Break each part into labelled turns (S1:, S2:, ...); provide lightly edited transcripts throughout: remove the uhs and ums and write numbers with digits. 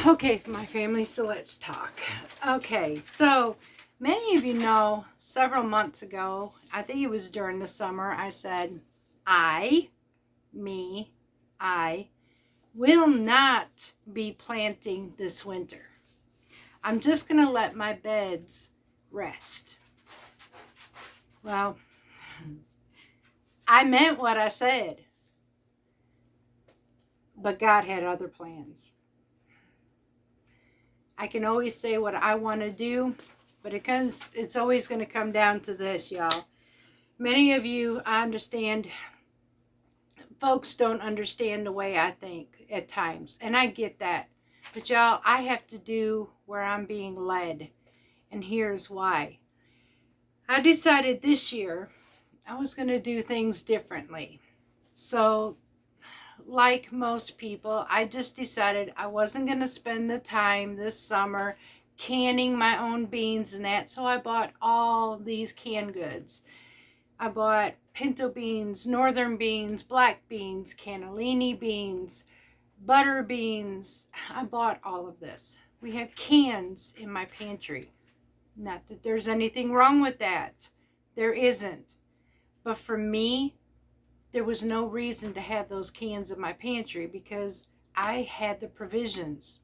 S1: Okay, my family, so let's talk. Okay, so many of you know several months ago, I think it was during the summer, I said, I, me, I will not be planting this winter. I'm just going to let my beds rest. Well, I meant what I said, but God had other plans. I can always say what I want to do, but it's always going to come down to this, y'all. Many of you, I understand, folks don't understand the way I think at times, and I get that. But y'all, I have to do where I'm being led, and here's why. I decided this year I was going to do things differently. So, like most people, I just decided I wasn't going to spend the time this summer canning my own beans and that, so I bought all these canned goods. I bought pinto beans, northern beans, black beans, cannellini beans, butter beans. I bought all of this. We have cans in my pantry. Not that there's anything wrong with that. There isn't. But for me, there was no reason to have those cans in my pantry because I had the provisions.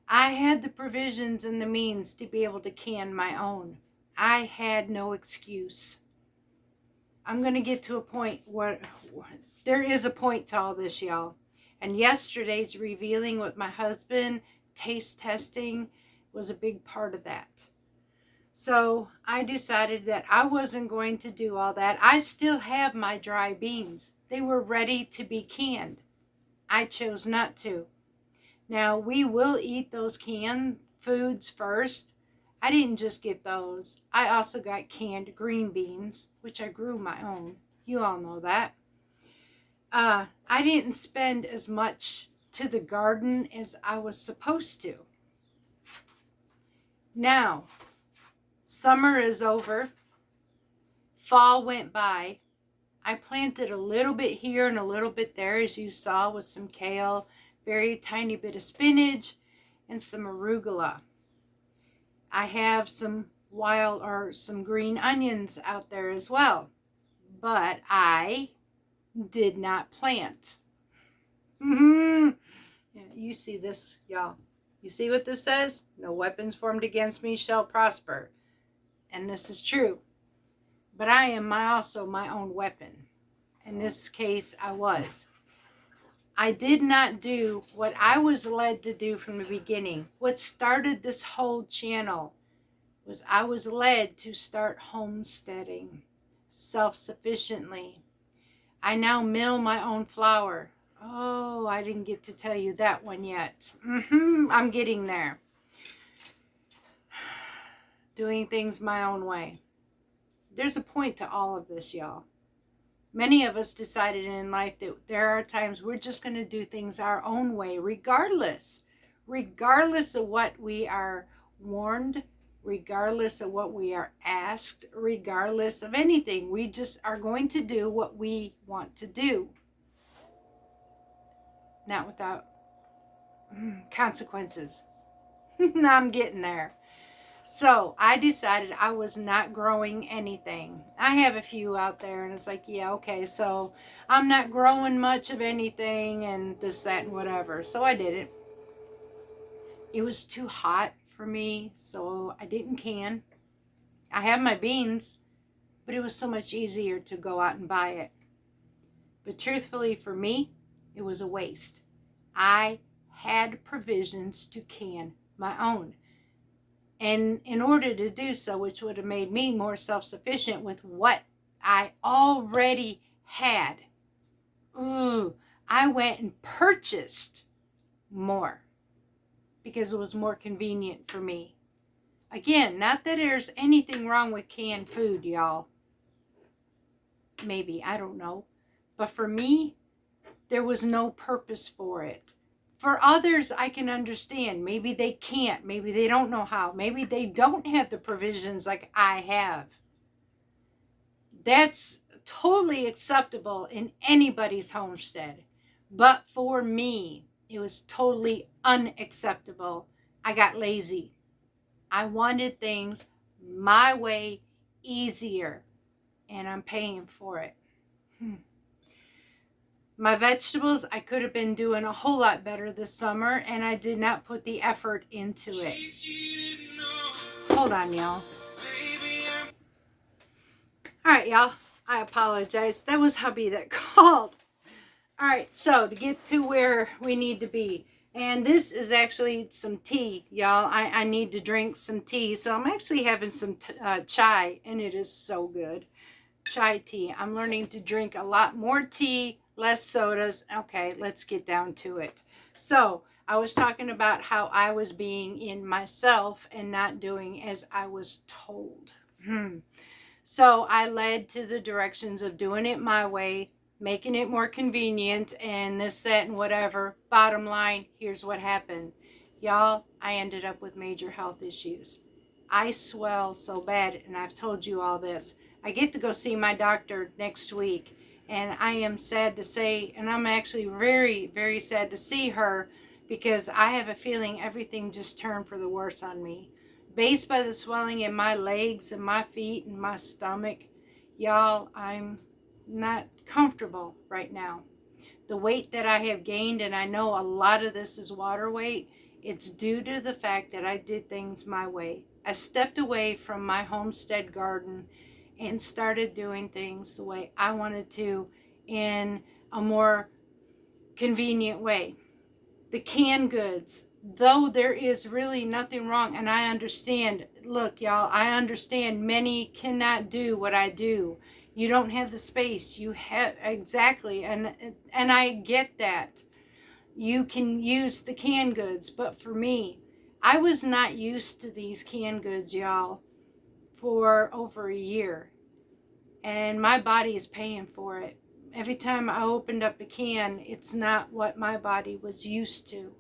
S1: I had the provisions and the means to be able to can my own. I had no excuse. I'm going to get to a point where there is a point to all this, y'all. And yesterday's revealing with my husband, taste testing, was a big part of that. So I decided that I wasn't going to do all that. I still have my dry beans. They were ready to be canned. I chose not to. Now, we will eat those canned foods first. I didn't just get those. I also got canned green beans, which I grew my own. You all know that. I didn't spend as much to the garden as I was supposed to. Now, summer is over. Fall went by. I planted a little bit here and a little bit there, as you saw, with some kale, very tiny bit of spinach, and some arugula. I have some some green onions out there as well, but I did not plant. Yeah, you see this, y'all. You see what this says? No weapons formed against me shall prosper. And this is true. But I am also my own weapon. In this case, I was. I did not do what I was led to do from the beginning. What started this whole channel was I was led to start homesteading self-sufficiently. I now mill my own flour. Oh, I didn't get to tell you that one yet. I'm getting there. Doing things my own way. There's a point to all of this, y'all. Many of us decided in life that there are times we're just going to do things our own way, regardless of what we are warned, regardless of what we are asked, regardless of anything. We just are going to do what we want to do. Not without consequences. I'm getting there. So I decided I was not growing anything. I have a few out there and it's like, yeah, okay, so I'm not growing much of anything and this, that, and whatever. So I did it. It was too hot for me, so I didn't can. I have my beans, but it was so much easier to go out and buy it. But truthfully, for me, it was a waste. I had provisions to can my own. And in order to do so, which would have made me more self-sufficient with what I already had, I went and purchased more because it was more convenient for me. Again, not that there's anything wrong with canned food, y'all. Maybe, I don't know. But for me, there was no purpose for it. For others, I can understand. Maybe they can't. Maybe they don't know how. Maybe they don't have the provisions like I have. That's totally acceptable in anybody's homestead. But for me, It was totally unacceptable. I got lazy. I wanted things my way, easier, and I'm paying for it. My vegetables, I could have been doing a whole lot better this summer, and I did not put the effort into it. Hold on, y'all. All right, y'all. I apologize. That was hubby that called. All right, so to get to where we need to be, and this is actually some tea, y'all. I need to drink some tea, so I'm actually having some chai, and it is so good. Chai tea. I'm learning to drink a lot more tea, less sodas. Okay, let's get down to it. So I was talking about how I was being in myself and not doing as I was told. So I led to the directions of doing it my way, making it more convenient, and this, that, and whatever. Bottom line, here's what happened. Y'all, I ended up with major health issues. I swell so bad, and I've told you all this. I get to go see my doctor next week, and I am sad to say, and I'm actually very, very sad to see her, because I have a feeling everything just turned for the worse on me. Based by the swelling in my legs and my feet and my stomach, y'all, I'm not comfortable right now. The weight that I have gained, and I know a lot of this is water weight, it's due to the fact that I did things my way. I stepped away from my homestead garden and started doing things the way I wanted to, in a more convenient way. The canned goods, though there is really nothing wrong, and I understand, look, y'all, I understand many cannot do what I do. You don't have the space. You have, exactly, and I get that. You can use the canned goods, but for me, I was not used to these canned goods, y'all, for over a year, and my body is paying for it. Every time I opened up a can, it's not what my body was used to.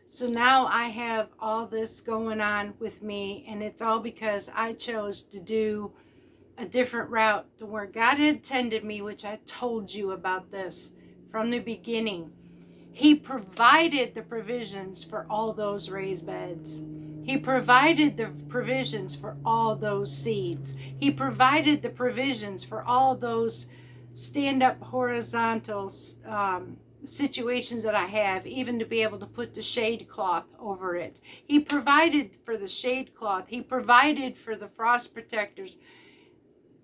S1: So now I have all this going on with me, and it's all because I chose to do a different route to where God had intended me, which I told you about this from the beginning. He provided the provisions for all those raised beds. He provided the provisions for all those seeds. He provided the provisions for all those stand-up horizontal situations that I have, even to be able to put the shade cloth over it. He provided for the shade cloth. He provided for the frost protectors.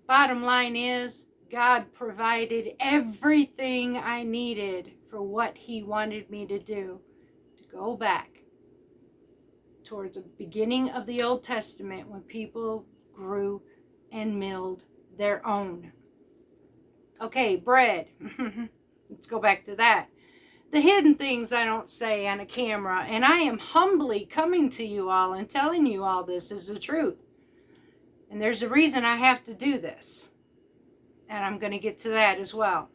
S1: Bottom line is, God provided everything I needed for what He wanted me to do. To go back towards the beginning of the Old Testament, when people grew and milled their own. Okay, bread. Let's go back to that. The hidden things I don't say on a camera, and I am humbly coming to you all and telling you all this is the truth. And there's a reason I have to do this. And I'm going to get to that as well.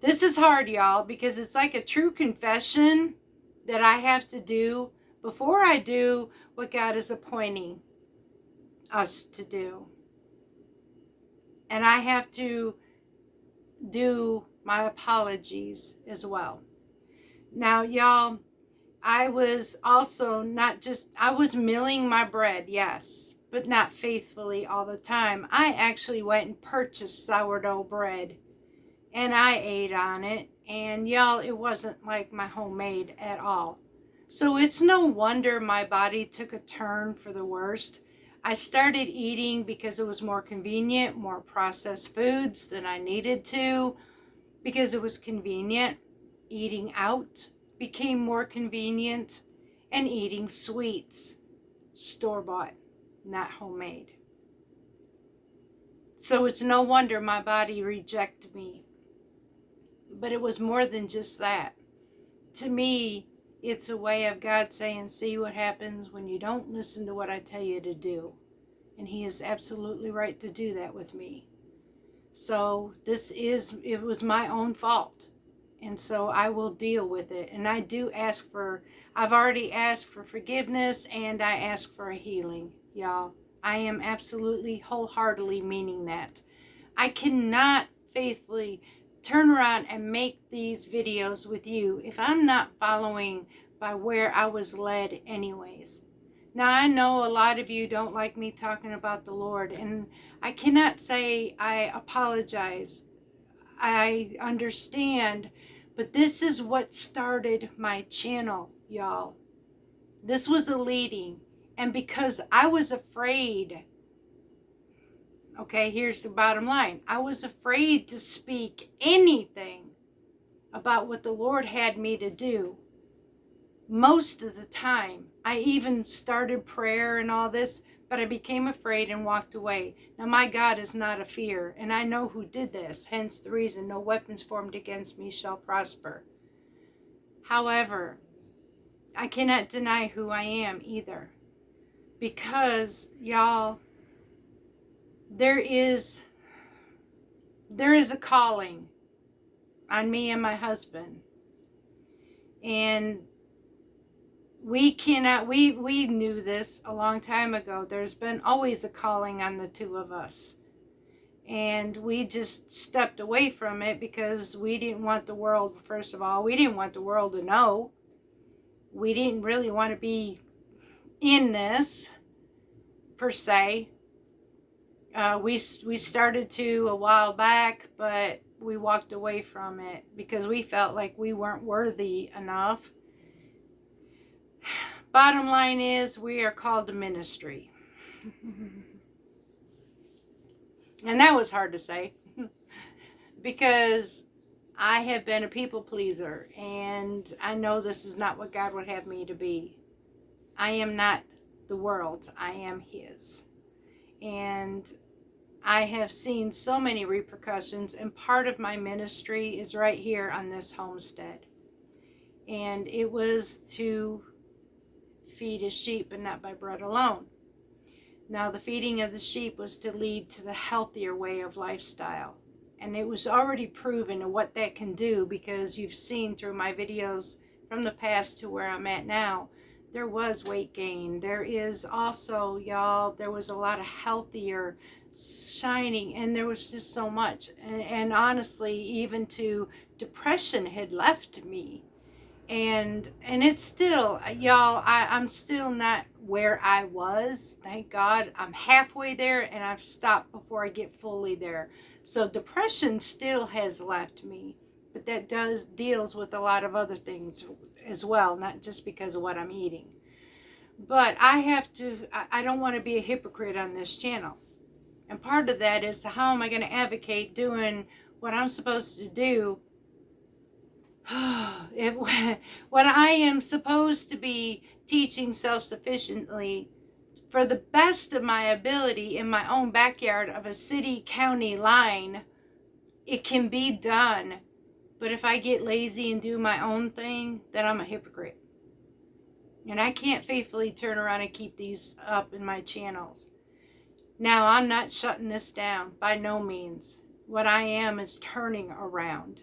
S1: This is hard, y'all, because it's like a true confession that I have to do before I do what God is appointing us to do. And I have to do my apologies as well. Now, y'all, I was also I was milling my bread, yes, but not faithfully all the time. I actually went and purchased sourdough bread, and I ate on it, and y'all, it wasn't like my homemade at all. So it's no wonder my body took a turn for the worst. I started eating, because it was more convenient, more processed foods than I needed to, because it was convenient. Eating out became more convenient, and eating sweets, store-bought, not homemade. So it's no wonder my body rejected me. But it was more than just that. To me, it's a way of God saying, see what happens when you don't listen to what I tell you to do. And He is absolutely right to do that with me. So it was my own fault. And so I will deal with it. And I've already asked for forgiveness, and I ask for a healing, y'all. I am absolutely wholeheartedly meaning that. I cannot faithfully turn around and make these videos with you if I'm not following by where I was led anyways. Now, I know a lot of you don't like me talking about the Lord, and I cannot say I apologize. I understand, but this is what started my channel, y'all. This was a leading, and because I was afraid, okay, here's the bottom line. I was afraid to speak anything about what the Lord had me to do. Most of the time, I even started prayer and all this, but I became afraid and walked away. Now, my God is not a fear, and I know who did this, hence the reason no weapons formed against me shall prosper. However, I cannot deny who I am either, because, y'all, there is a calling on me and my husband, and we knew this a long time ago. There's been always a calling on the two of us. And we just stepped away from it because we didn't want the world, first of all, we didn't want the world to know. We didn't really want to be in this, per se. We started to a while back, but we walked away from it because we felt like we weren't worthy enough. Bottom line is, we are called to ministry. And that was hard to say because I have been a people pleaser, and I know this is not what God would have me to be. I am not the world's, I am His. And I have seen so many repercussions, and part of my ministry is right here on this homestead. And it was to feed His sheep, and not by bread alone. Now, the feeding of the sheep was to lead to the healthier way of lifestyle. And it was already proven what that can do, because you've seen through my videos from the past to where I'm at now, there was weight gain. There is also, y'all, there was a lot of healthier shining, and there was just so much. And honestly, even to depression had left me. And it's still, y'all, I'm still not where I was. Thank God. I'm halfway there, and I've stopped before I get fully there. So depression still has left me, but that deals with a lot of other things as well, not just because of what I'm eating. But I don't want to be a hypocrite on this channel. And part of that is, how am I going to advocate doing what I'm supposed to do when I am supposed to be teaching self-sufficiently for the best of my ability in my own backyard of a city-county line? It can be done, but if I get lazy and do my own thing, then I'm a hypocrite. And I can't faithfully turn around and keep these up in my channels. Now, I'm not shutting this down, by no means. What I am is turning around.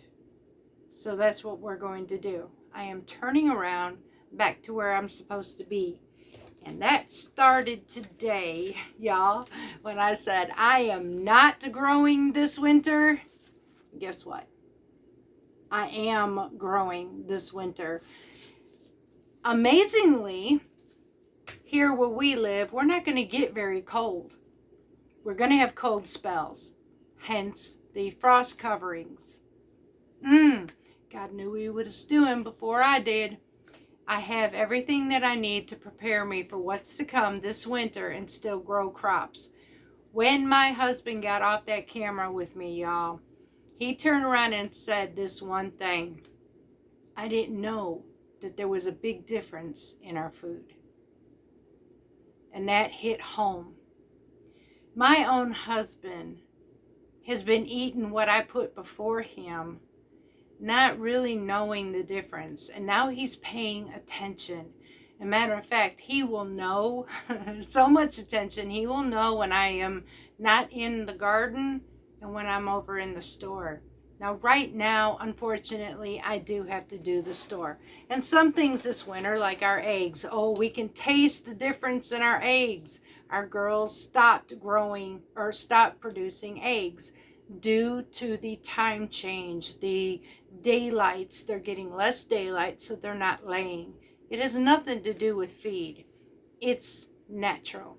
S1: So that's what we're going to do. I am turning around back to where I'm supposed to be. And that started today, y'all, when I said I am not growing this winter. Guess what? I am growing this winter. Amazingly, here where we live, we're not going to get very cold. We're going to have cold spells, hence the frost coverings. God knew what He was doing before I did. I have everything that I need to prepare me for what's to come this winter and still grow crops. When my husband got off that camera with me, y'all, he turned around and said this one thing. I didn't know that there was a big difference in our food. And that hit home. My own husband has been eating what I put before him, not really knowing the difference. And now he's paying attention. As a matter of fact, he will know, so much attention, he will know when I am not in the garden and when I'm over in the store. Now, right now, unfortunately, I do have to do the store. And some things this winter, like our eggs, we can taste the difference in our eggs. Our girls stopped growing or stopped producing eggs. due to the time change, the daylights. They're getting less daylight, so they're not laying. It has nothing to do with feed. It's natural.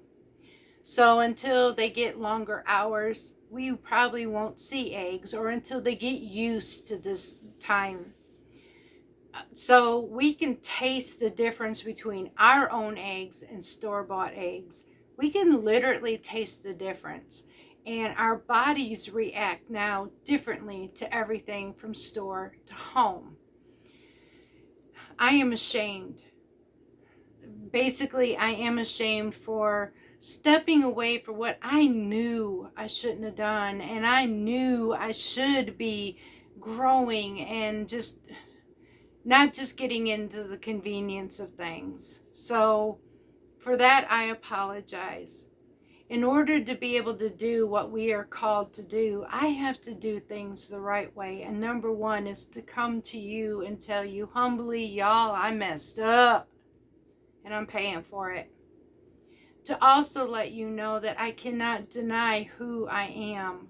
S1: So until they get longer hours, we probably won't see eggs, or until they get used to this time. So we can taste the difference between our own eggs and store-bought eggs. We can literally taste the difference. And our bodies react now differently to everything from store to home. I am ashamed. Basically, I am ashamed for stepping away from what I knew I shouldn't have done. And I knew I should be growing and just not just getting into the convenience of things. So for that, I apologize. In order to be able to do what we are called to do, I have to do things the right way. And number one is to come to you and tell you humbly, y'all, I messed up and I'm paying for it. To also let you know that I cannot deny who I am.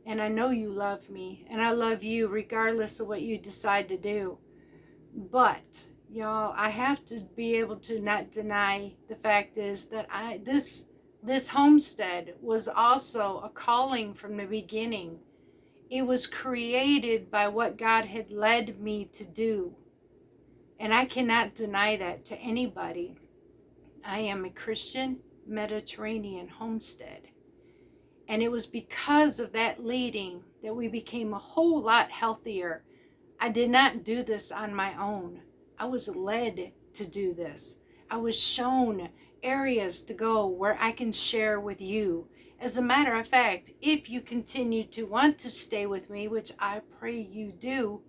S1: And I know you love me and I love you regardless of what you decide to do. But y'all, I have to be able to not deny the fact is that this homestead was also a calling from the beginning. It was created by what God had led me to do. And I cannot deny that to anybody. I am a Christian Mediterranean homestead. And it was because of that leading that we became a whole lot healthier. I did not do this on my own. I was led to do this. I was shown areas to go where I can share with you. As a matter of fact, if you continue to want to stay with me, which I pray you do,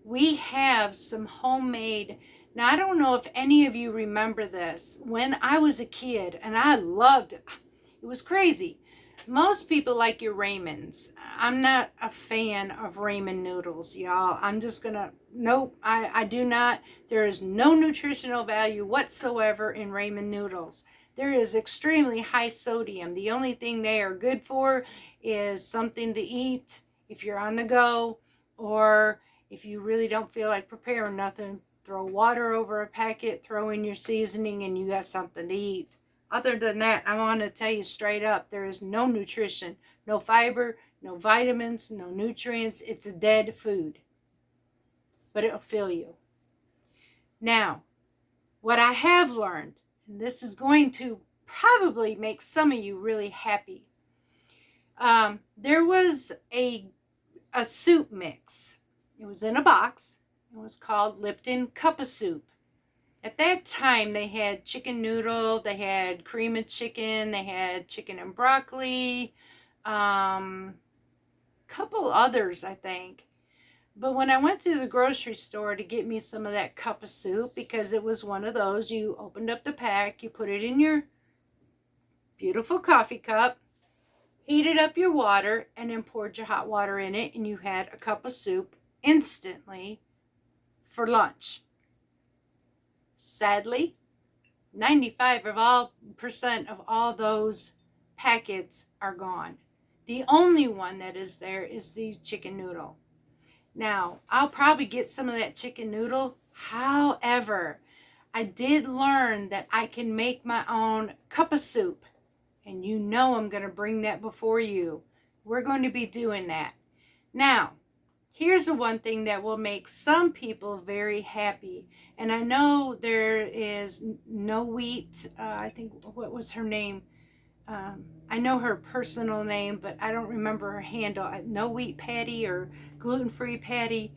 S1: we have some homemade. Now, I don't know if any of you remember this. When I was a kid, and I loved it, it was crazy. Most people like your Raymonds. I'm not a fan of Raymond noodles, y'all. I'm just gonna, nope, I do not. There is no nutritional value whatsoever in Raymond noodles. There is extremely high sodium. The only thing they are good for is something to eat if you're on the go, or if you really don't feel like preparing nothing, throw water over a packet, throw in your seasoning, and you got something to eat. Other than that, I want to tell you straight up, there is no nutrition, no fiber, no vitamins, no nutrients. It's a dead food. But it'll fill you. Now, what I have learned, and this is going to probably make some of you really happy. There was a soup mix. It was in a box. It was called Lipton Cup of Soup. At that time, they had chicken noodle, they had cream of chicken, they had chicken and broccoli, couple others, I think. But when I went to the grocery store to get me some of that cup of soup, because it was one of those, you opened up the pack, you put it in your beautiful coffee cup, heated up your water, and then poured your hot water in it, and you had a cup of soup instantly for lunch. Sadly, 95% of all those packets are gone. The only one that is there is the chicken noodle. Now, I'll probably get some of that chicken noodle. However, I did learn that I can make my own cup of soup. And you know I'm going to bring that before you. We're going to be doing that. Now, here's the one thing that will make some people very happy. And I know there is No Wheat. I think, what was her name? I know her personal name, but I don't remember her handle. No Wheat Patty or gluten-free Patty.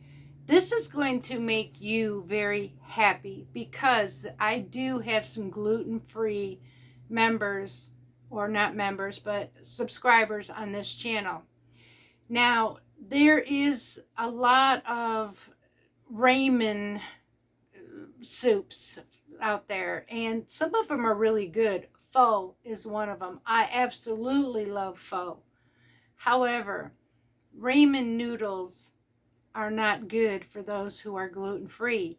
S1: This is going to make you very happy because I do have some gluten-free members, or not members, but subscribers on this channel. Now, there is a lot of ramen soups out there, and some of them are really good. Pho is one of them. I absolutely love pho. However, ramen noodles are not good for those who are gluten-free.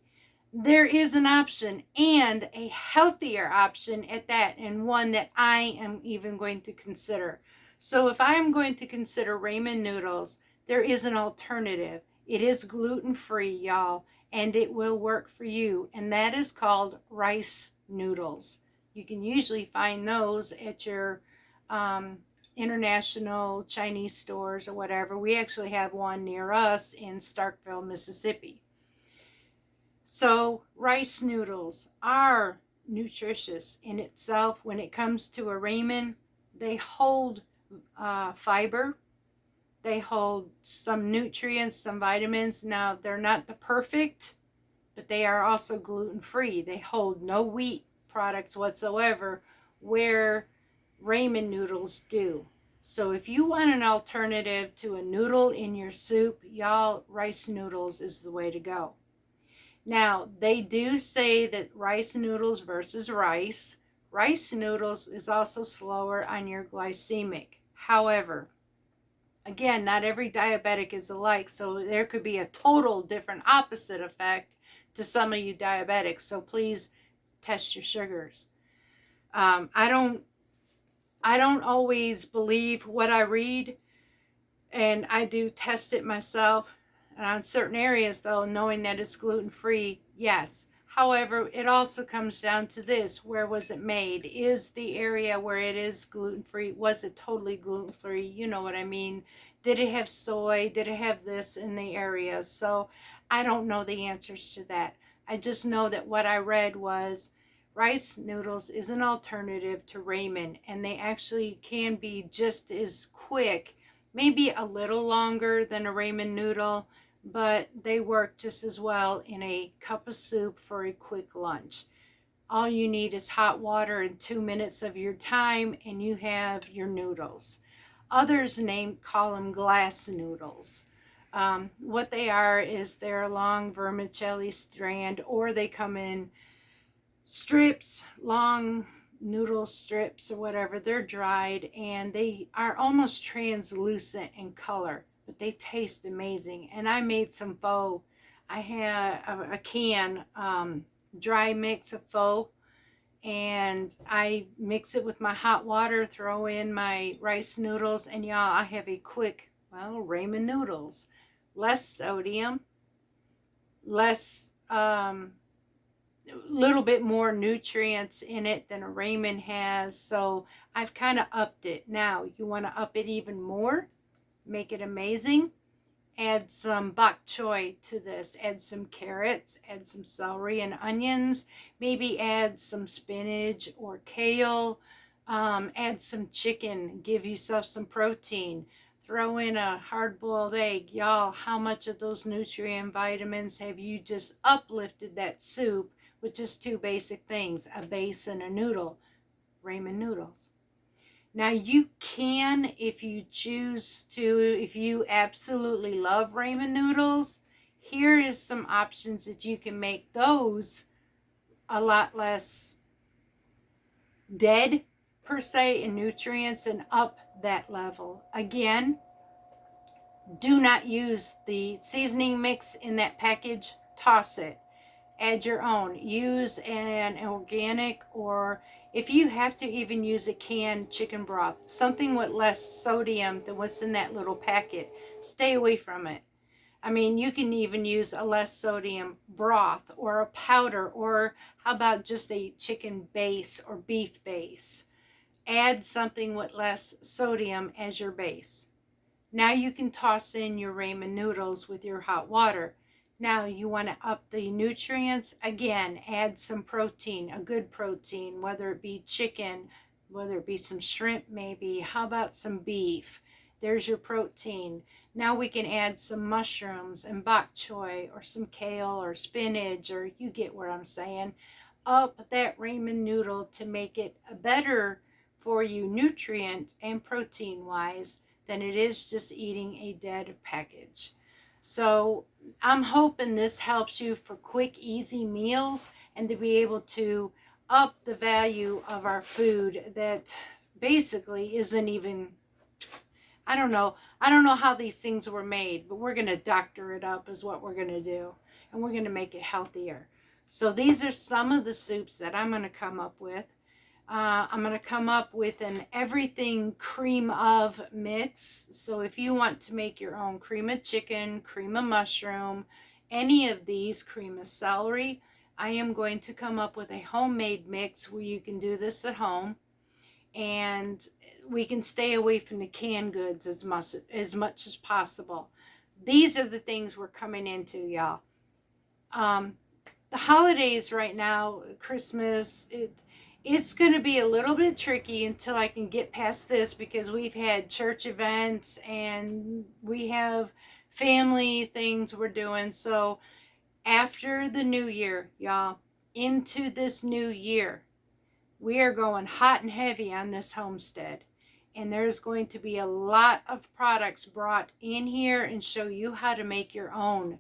S1: There is an option, and a healthier option at that, and one that I am even going to consider. So if I'm going to consider ramen noodles, there is an alternative. It is gluten-free, y'all, and it will work for you, and that is called rice noodles. You can usually find those at your international Chinese stores or whatever. We actually have one near us in Starkville, Mississippi. So rice noodles are nutritious in itself. When it comes to a ramen, they hold fiber, they hold some nutrients, some vitamins. Now, they're not the perfect, but they are also gluten-free. They hold no wheat products whatsoever, where ramen noodles do. So if you want an alternative to a noodle in your soup, y'all, rice noodles is the way to go. Now, they do say that rice noodles versus rice noodles is also slower on your glycemic. However, again, not every diabetic is alike, so there could be a total different opposite effect to some of you diabetics. So please test your sugars. I don't always believe what I read, and I do test it myself. And on certain areas, though, knowing that it's gluten-free, yes. However, it also comes down to this: where was it made? Is the area where it is gluten-free, was it totally gluten-free? You know what I mean? Did it have soy? Did it have this in the area? So I don't know the answers to that. I just know that what I read was rice noodles is an alternative to ramen, and they actually can be just as quick, maybe a little longer than a ramen noodle, but they work just as well in a cup of soup for a quick lunch. All you need is hot water and 2 minutes of your time, and you have your noodles. Others call them glass noodles. What they are is they're a long vermicelli strand, or they come in strips, long noodle strips or whatever. They're dried and they are almost translucent in color, but they taste amazing. And I made some pho. I had a can dry mix of pho, and I mix it with my hot water, throw in my rice noodles, and y'all, I have a quick, well, ramen noodles. Less sodium, less little bit more nutrients in it than a ramen has. So I've kind of upped it. Now you want to up it even more, make it amazing, add some bok choy to this, add some carrots, add some celery and onions, maybe add some spinach or kale, add some chicken, give yourself some protein. Throw in a hard-boiled egg. Y'all, how much of those nutrient vitamins have you just uplifted that soup with just two basic things, a base and a noodle? Ramen noodles. Now you can, if you choose to, if you absolutely love ramen noodles, here is some options that you can make those a lot less dead per se in nutrients and up that level. Again, do not use the seasoning mix in that package. Toss it. Add your own. Use an organic, or if you have to, even use a canned chicken broth, something with less sodium than what's in that little packet. Stay away from it. I mean, you can even use a less sodium broth or a powder, or how about just a chicken base or beef base? Add something with less sodium as your base. Now you can toss in your ramen noodles with your hot water. Now you want to up the nutrients. Again, add some protein, a good protein, whether it be chicken, whether it be some shrimp maybe. How about some beef? There's your protein. Now we can add some mushrooms and bok choy or some kale or spinach, or you get what I'm saying. Up that ramen noodle to make it better for you nutrient and protein wise than it is just eating a dead package. So I'm hoping this helps you for quick, easy meals, and to be able to up the value of our food that basically isn't even, I don't know how these things were made, but we're going to doctor it up is what we're going to do, and we're going to make it healthier. So these are some of the soups that I'm going to come up with. I'm going to come up with an everything cream of mix. So if you want to make your own cream of chicken, cream of mushroom, any of these, cream of celery, I am going to come up with a homemade mix where you can do this at home, and we can stay away from the canned goods as much as possible. These are the things we're coming into, y'all. The holidays right now, Christmas, it's going to be a little bit tricky until I can get past this, because we've had church events and we have family things we're doing. So after the new year, y'all, into this new year, we are going hot and heavy on this homestead. And there's going to be a lot of products brought in here and show you how to make your own.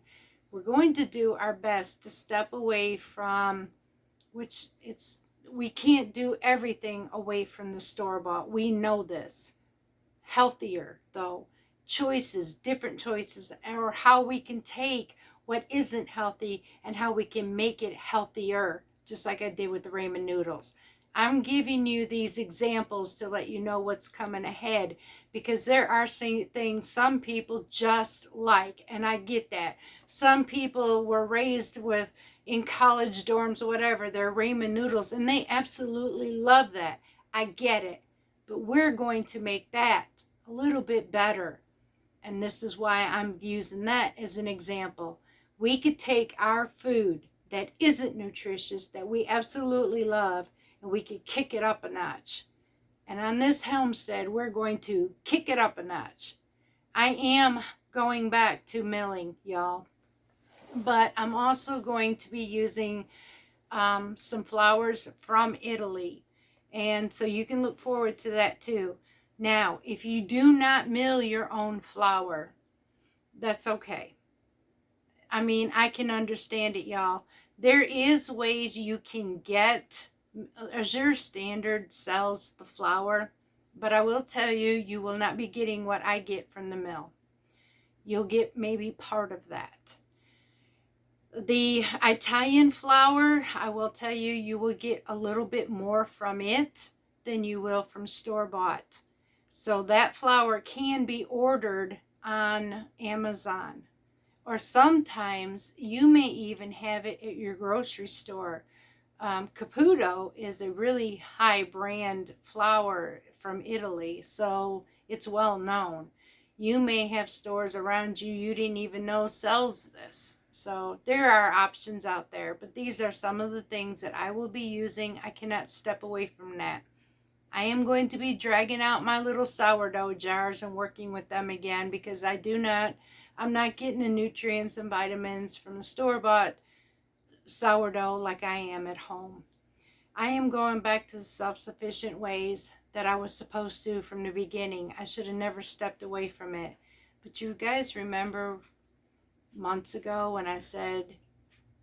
S1: We're going to do our best to step away from, we can't do everything away from the store-bought. We know this. Healthier, though. Choices, different choices, or how we can take what isn't healthy and how we can make it healthier, just like I did with the ramen noodles. I'm giving you these examples to let you know what's coming ahead, because there are things some people just like, and I get that. Some people were raised with, in college dorms or whatever, their ramen noodles, and they absolutely love that. I get it. But we're going to make that a little bit better. And this is why I'm using that as an example. We could take our food that isn't nutritious, that we absolutely love, and we could kick it up a notch. And on this homestead, we're going to kick it up a notch. I am going back to milling, y'all. But I'm also going to be using some flours from Italy. And so you can look forward to that too. Now, if you do not mill your own flour, that's okay. I mean, I can understand it, y'all. There is ways you can get, Azure Standard sells the flour, but I will tell you, you will not be getting what I get from the mill. You'll get maybe part of that. The Italian flour, I will tell you, you will get a little bit more from it than you will from store-bought. So that flour can be ordered on Amazon. Or sometimes you may even have it at your grocery store. Caputo is a really high brand flour from Italy, so it's well known. You may have stores around you didn't even know sells this. So there are options out there, but these are some of the things that I will be using. I cannot step away from that. I am going to be dragging out my little sourdough jars and working with them again, because I'm not getting the nutrients and vitamins from the store-bought sourdough like I am at home. I am going back to the self-sufficient ways that I was supposed to from the beginning. I should have never stepped away from it. But you guys remember months ago when I said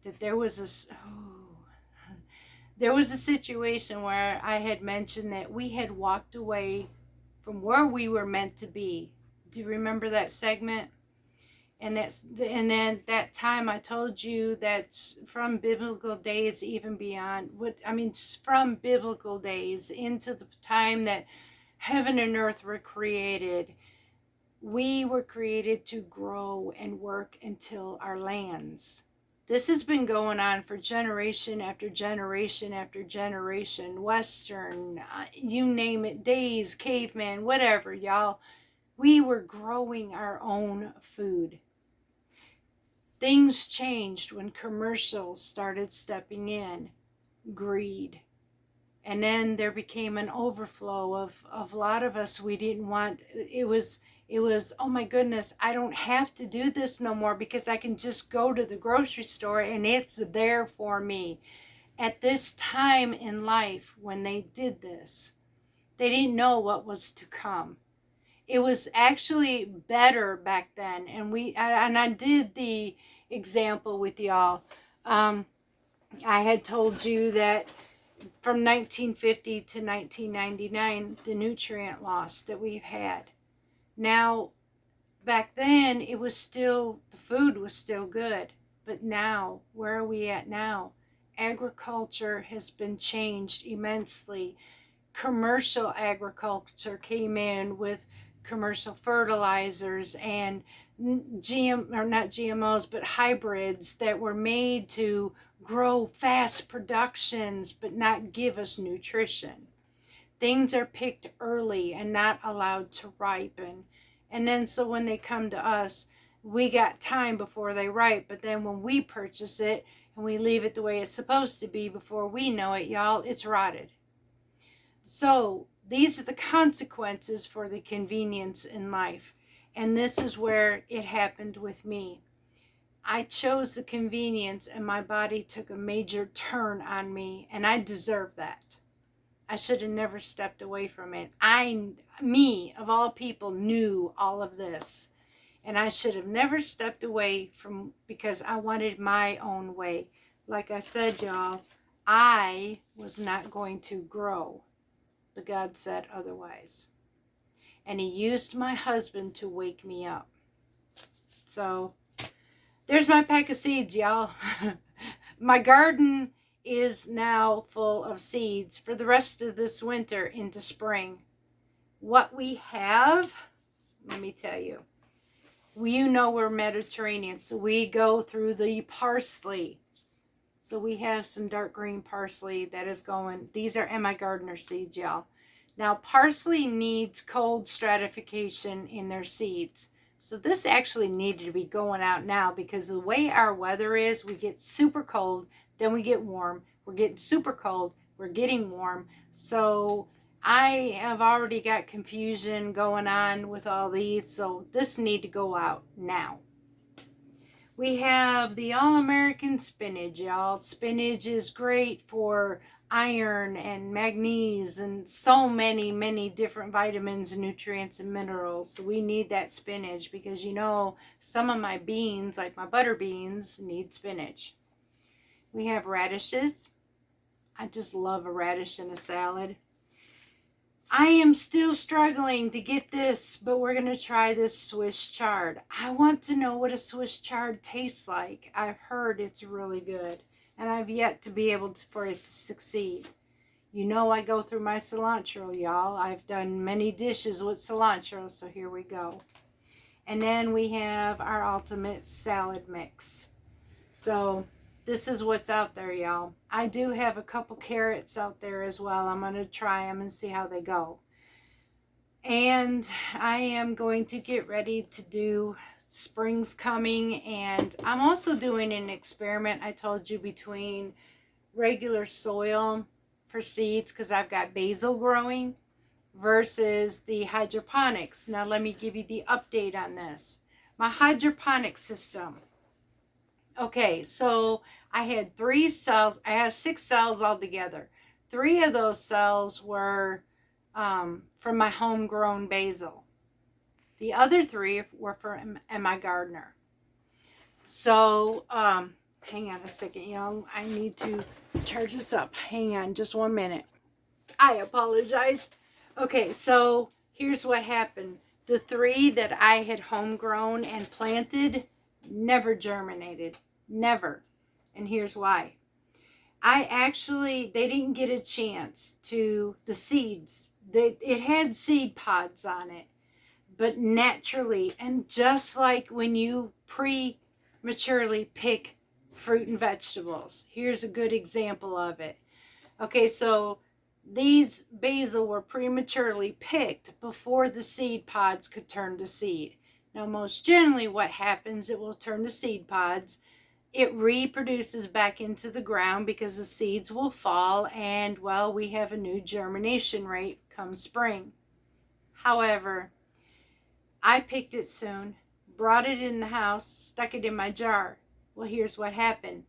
S1: that there was a situation where I had mentioned that we had walked away from where we were meant to be. Do you remember that segment? And then that time I told you that from biblical days even beyond, from biblical days into the time that heaven and earth were created, we were created to grow and work and till our lands. This has been going on for generation after generation after generation. Western, you name it, days, caveman, whatever, y'all. We were growing our own food. Things changed when commercials started stepping in. Greed. And then there became an overflow of a lot of us. We didn't want, it was, oh my goodness, I don't have to do this no more, because I can just go to the grocery store and it's there for me. At this time in life, when they did this, they didn't know what was to come. It was actually better back then. And I did the example with y'all. I had told you that from 1950 to 1999, the nutrient loss that we've had. Now, back then, it was still, the food was still good. But now, where are we at now? Agriculture has been changed immensely. commercial agriculture came in with commercial fertilizers and not GMOs, but hybrids that were made to grow fast productions but not give us nutrition. Things are picked early and not allowed to ripen. And then so when they come to us, we got time before they ripe, but then when we purchase it and we leave it the way it's supposed to be, before we know it, y'all, it's rotted. So these are the consequences for the convenience in life. And this is where it happened with me. I chose the convenience and my body took a major turn on me, and I deserve that. I should have never stepped away from it. Me, of all people, knew all of this. And I should have never stepped away from, because I wanted my own way. Like I said, y'all, I was not going to grow. But God said otherwise. And he used my husband to wake me up. So there's my pack of seeds, y'all. My garden is now full of seeds for the rest of this winter into spring. What we have, let me tell you. You know we're Mediterranean, so we go through the parsley. So we have some dark green parsley that is going. These are MI Gardener seeds, y'all. Now, parsley needs cold stratification in their seeds. So this actually needed to be going out now, because the way our weather is, we get super cold, then we get warm. We're getting super cold, we're getting warm. So I have already got confusion going on with all these. So this need to go out now. We have the All-American spinach, y'all. Spinach is great for iron and magnesium and so many different vitamins, nutrients, and minerals. So we need that spinach, because you know some of my beans, like my butter beans, need spinach. We have radishes. I just love a radish in a salad. I am still struggling to get this, but we're going to try this Swiss chard. I want to know what a Swiss chard tastes like. I've heard it's really good, and I've yet to be able for it to succeed. You know I go through my cilantro, y'all. I've done many dishes with cilantro, so here we go. And then we have our ultimate salad mix. So this is what's out there, y'all. I do have a couple carrots out there as well. I'm going to try them and see how they go. And I am going to get ready to do spring's coming. And I'm also doing an experiment, I told you, between regular soil for seeds, because I've got basil growing, versus the hydroponics. Now let me give you the update on this. My hydroponic system. Okay, so I had 3 cells. I have 6 cells altogether. 3 of those cells were from my homegrown basil. The other 3 were from MI Gardener. So, hang on a second, y'all. I need to charge this up. Hang on just 1 minute. I apologize. Okay, so here's what happened. The 3 that I had homegrown and planted never germinated. Never. And here's why. They didn't get a chance to, the seeds, it had seed pods on it, but naturally, and just like when you prematurely pick fruit and vegetables, here's a good example of it. Okay, so these basil were prematurely picked before the seed pods could turn to seed. Now, most generally what happens, it will turn to seed pods. It reproduces back into the ground because the seeds will fall, and, well, we have a new germination rate come spring. However, I picked it soon, brought it in the house, stuck it in my jar. Well, here's what happened.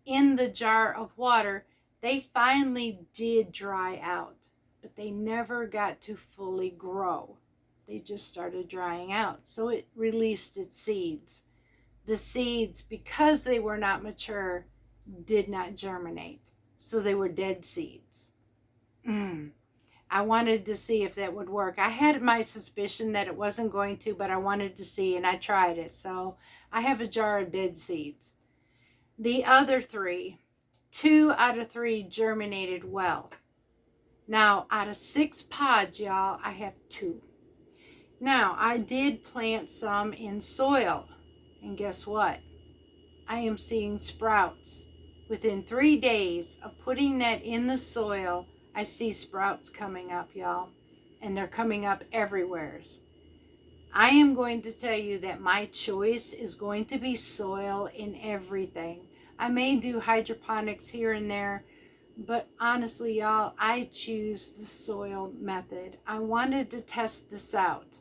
S1: In the jar of water, they finally did dry out, but they never got to fully grow. They just started drying out, so it released its seeds. The seeds, because they were not mature, did not germinate. So they were dead seeds. I wanted to see if that would work. I had my suspicion that it wasn't going to, but I wanted to see, and I tried it. So I have a jar of dead seeds. The other 3, 2 out of 3 germinated well. Now, out of 6 pods, y'all, I have 2. Now, I did plant some in soil, and guess what? I am seeing sprouts. Within 3 days of putting that in the soil, I see sprouts coming up, y'all, and they're coming up everywhere. I am going to tell you that my choice is going to be soil in everything. I may do hydroponics here and there, but honestly, y'all, I choose the soil method. I wanted to test this out.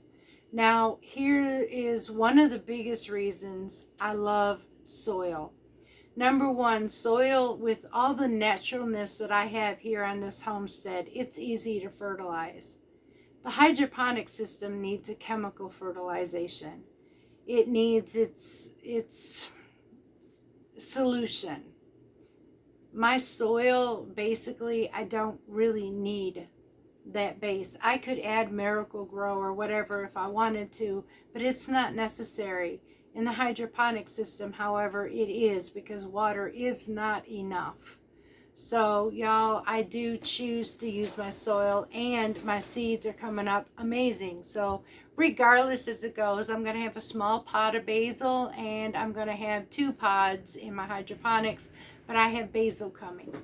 S1: Now, here is one of the biggest reasons I love soil. Number one, soil, with all the naturalness that I have here on this homestead, it's easy to fertilize. The hydroponic system needs a chemical fertilization. It needs its solution. My soil, basically, I don't really need that base. I could add Miracle-Gro or whatever if I wanted to, but it's not necessary. In the hydroponic system, however, it is, because water is not enough. So, y'all, I do choose to use my soil, and my seeds are coming up amazing. So, regardless as it goes, I'm going to have a small pot of basil, and I'm going to have 2 pods in my hydroponics, but I have basil coming.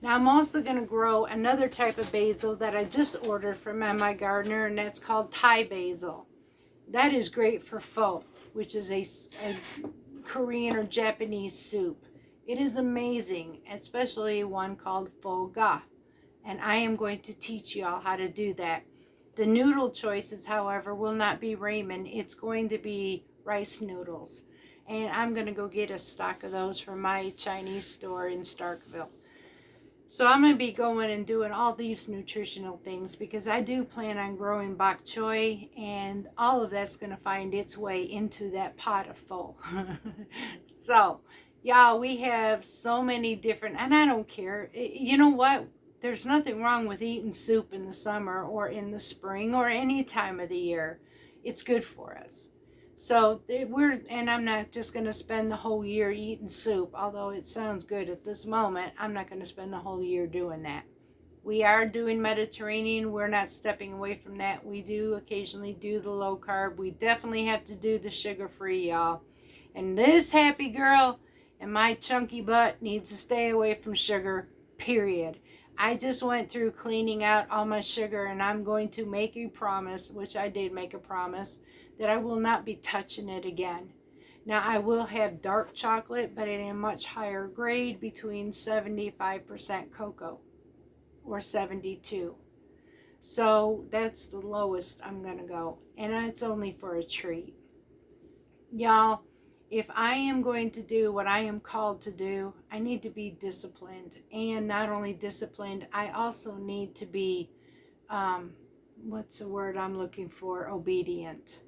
S1: Now, I'm also going to grow another type of basil that I just ordered from My Gardener, and that's called Thai basil. That is great for pho, which is a Korean or Japanese soup. It is amazing, especially one called pho ga. And I am going to teach y'all how to do that. The noodle choices, however, will not be ramen. It's going to be rice noodles. And I'm going to go get a stock of those from my Chinese store in Starkville. So I'm going to be going and doing all these nutritional things, because I do plan on growing bok choy, and all of that's going to find its way into that pot of pho. So, y'all, we have so many different, and I don't care. You know what? There's nothing wrong with eating soup in the summer or in the spring or any time of the year. It's good for us. So and I'm not just going to spend the whole year eating soup, although it sounds good at this moment. I'm not going to spend the whole year doing that. We are doing Mediterranean. We're not stepping away from that. We do occasionally do the low carb. We definitely have to do the sugar free, y'all. And this happy girl and my chunky butt needs to stay away from sugar, period. I just went through cleaning out all my sugar, and I'm going to make a promise, which I did make a promise, that I will not be touching it again. Now, I will have dark chocolate, but in a much higher grade, between 75% cocoa or 72. So that's the lowest I'm going to go, and it's only for a treat. Y'all, if I am going to do what I am called to do, I need to be disciplined. And not only disciplined, I also need to be, what's the word I'm looking for? Obedient.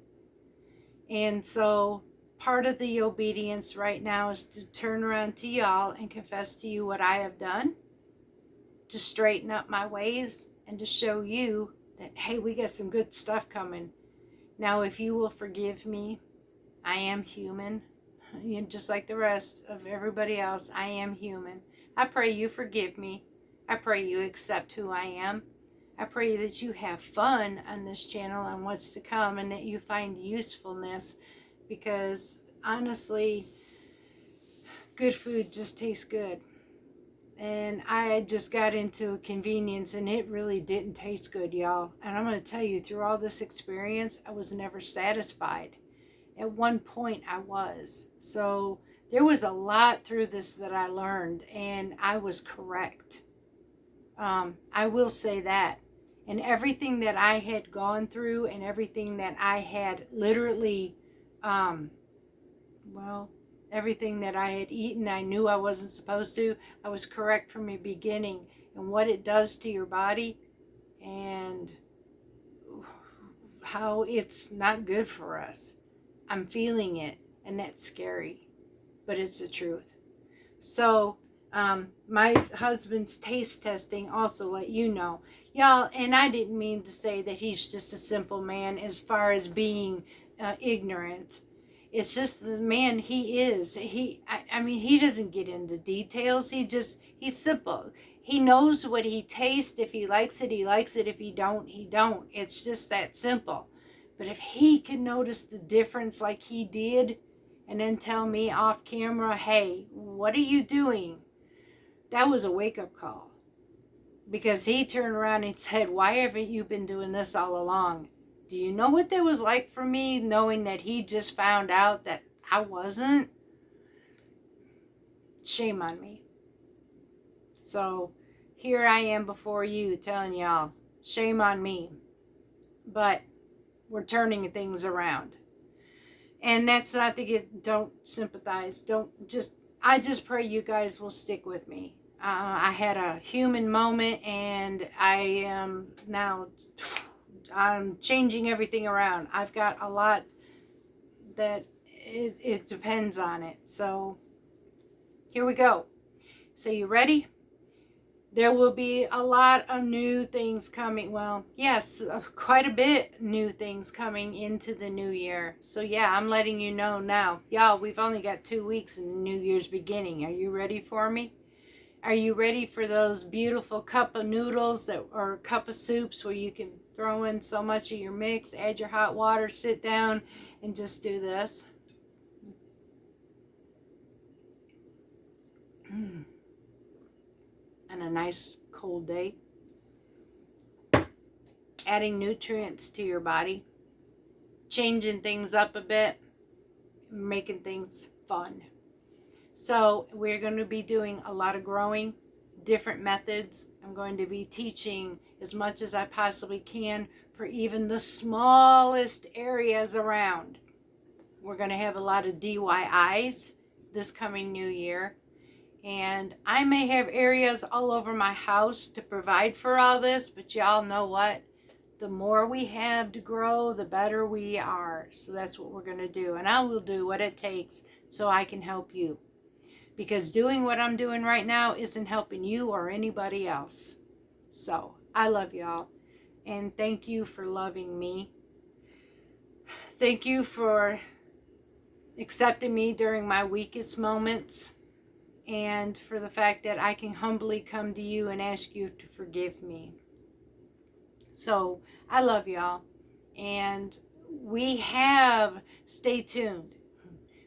S1: And so part of the obedience right now is to turn around to y'all and confess to you what I have done, to straighten up my ways, and to show you that, hey, we got some good stuff coming. Now, if you will forgive me, I am human, just like the rest of everybody else. I am human. I pray you forgive me. I pray you accept who I am. I pray that you have fun on this channel and what's to come, and that you find usefulness, because honestly, good food just tastes good. And I just got into convenience, and it really didn't taste good, y'all. And I'm going to tell you, through all this experience, I was never satisfied. At one point I was. So there was a lot through this that I learned, and I was correct. I will say that. And everything that I had gone through, and everything that I had literally, everything that I had eaten, I knew I wasn't supposed to. I was correct from the beginning. And what it does to your body, and how it's not good for us. I'm feeling it, and that's scary, but it's the truth. So my husband's taste testing also let you know, y'all, and I didn't mean to say that he's just a simple man as far as being ignorant. It's just the man he is. He doesn't get into details. He's simple. He knows what he tastes. If he likes it, he likes it. If he don't, he don't. It's just that simple. But if he can notice the difference like he did, and then tell me off camera, hey, what are you doing? That was a wake-up call. Because he turned around and said, why haven't you been doing this all along? Do you know what that was like for me, knowing that he just found out that I wasn't? Shame on me. So here I am before you telling y'all, shame on me. But we're turning things around. And that's not to get, don't sympathize. I just pray you guys will stick with me. I had a human moment, and I am now, I'm changing everything around. I've got a lot that it depends on it. So here we go. So you ready? There will be a lot of new things coming. Well, yes, quite a bit new things coming into the new year. So yeah, I'm letting you know now. Y'all, we've only got 2 weeks in New Year's beginning. Are you ready for me? Are you ready for those beautiful cup of noodles or cup of soups where you can throw in so much of your mix, add your hot water, sit down, and just do this? And a nice cold day. Adding nutrients to your body. Changing things up a bit. Making things fun. So we're going to be doing a lot of growing, different methods. I'm going to be teaching as much as I possibly can for even the smallest areas around. We're going to have a lot of DIYs this coming new year. And I may have areas all over my house to provide for all this, but y'all know what? The more we have to grow, the better we are. So that's what we're going to do. And I will do what it takes so I can help you. Because doing what I'm doing right now isn't helping you or anybody else. So I love y'all. And thank you for loving me. Thank you for accepting me during my weakest moments. And for the fact that I can humbly come to you and ask you to forgive me. So I love y'all. And stay tuned.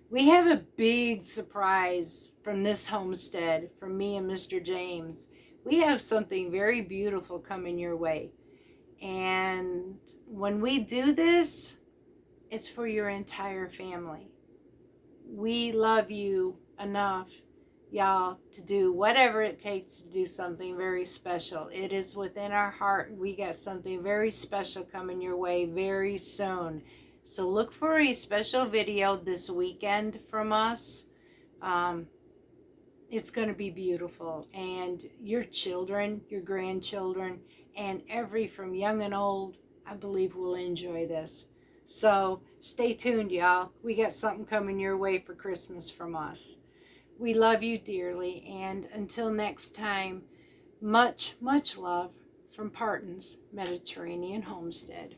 S1: We have a big surprise from this homestead, from me and Mr. James. We have something very beautiful coming your way. And when we do this, it's for your entire family. We love you enough, y'all, to do whatever it takes to do something very special. It is within our heart. We got something very special coming your way very soon. So look for a special video this weekend from us. It's going to be beautiful. And your children, your grandchildren, and from young and old, I believe will enjoy this. So stay tuned, y'all. We got something coming your way for Christmas from us. We love you dearly. And until next time, much, much love from Parton's Mediterranean Homestead.